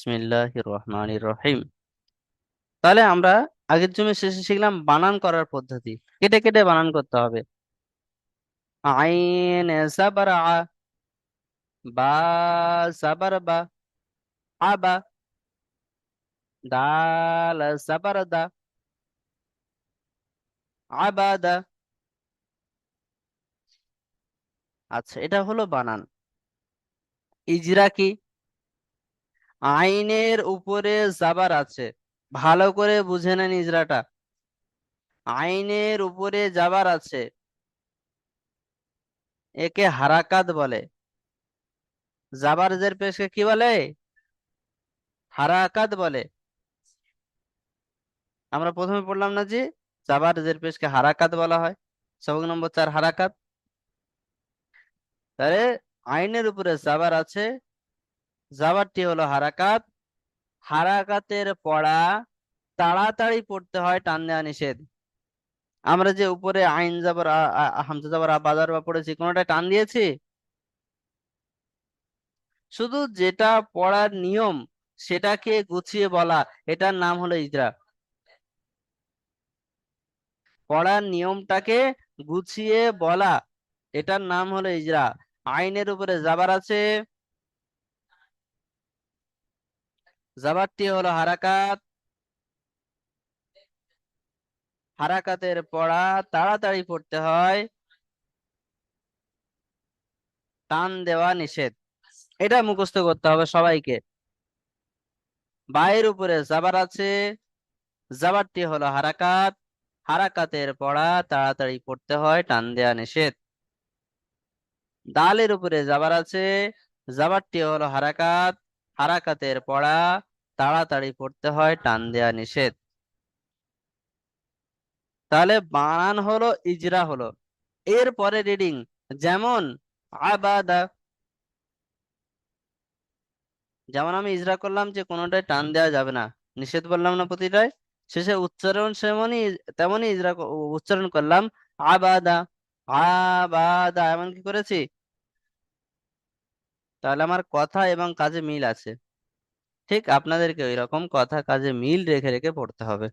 বিসমিল্লাহির রহমানির রহিম। তাহলে আমরা আগের জন্য শেষে শিখলাম বানান করার পদ্ধতি। কেটে কেটে বানান করতে হবে। আইন সাবার আ, বা সাবার বা, আবা, দাল সাবার দা, আবাদা। আচ্ছা, এটা হলো বানান। ইজরা কি? আইনের উপরে জাবার আছে, ভালো করে বুঝে নেন ইজরাটা। আইনের উপরে জাবার আছে, একে হারাকাত বলে। জাবার জের পেশকে কি বলে? হারাকাত বলে। আমরা প্রথমে পড়লাম না যে জাবার জের পেশকে হারাকাত বলা হয়। সবক নম্বর 4 হারাকাত। তাহলে আইনের উপরে জাবার আছে, জাবারটি হলো হারাকাত। হারাকাতের পড়া তাড়াতাড়ি পড়তে হয়, টান দেওয়া নিষেধ। আমরা যে উপরে আইন জাবার হামজা জাবার বাজার বা পড়েছি, কোনোটা টান দিয়েছি? শুধু যেটা পড়ার নিয়ম সেটাকে গুছিয়ে বলা, এটার নাম হলো ইজরা। পড়ার নিয়মটাকে গুছিয়ে বলা, এটার নাম হলো ইজরা। আইনের উপরে জাবার আছে, জাবারটি হলো হারাকাত। হারাকাতের পড়া তাড়াতাড়ি পড়তে হয়, টান দেওয়া নিষেধ। এটা মুখস্থ করতে হবে সবাইকে। বায়ের উপরে জাবার আছে, জাবারটি হলো হারাকাত। হারাকাতের পড়া তাড়াতাড়ি পড়তে হয়, টান দেওয়া নিষেধ। দালের উপরে জাবার আছে, জাবারটি হলো হারাকাত। হারাকাতের পড়া তাড়াতাড়ি পড়তে হয়, টান দেওয়া নিষেধ। তাহলে বানান হলো ইজরা হলো। এরপরে রিডিং, যেমন আবাদা। যেমন আমি ইজরা করলাম যে কোনোটাই টান দেওয়া যাবে না, নিষেধ বললাম না প্রতিটায়। শেষে উচ্চারণ সেমনই, তেমনই উচ্চারণ করলাম। আবাদা, আবাদা, এমন কি করেছি? তাহলে আমার কথা এবং কাজে মিল আছে। ঠিক আপনাদেরকে ওই রকম কথা কাজে মিল রেখে রেখে পড়তে হবে।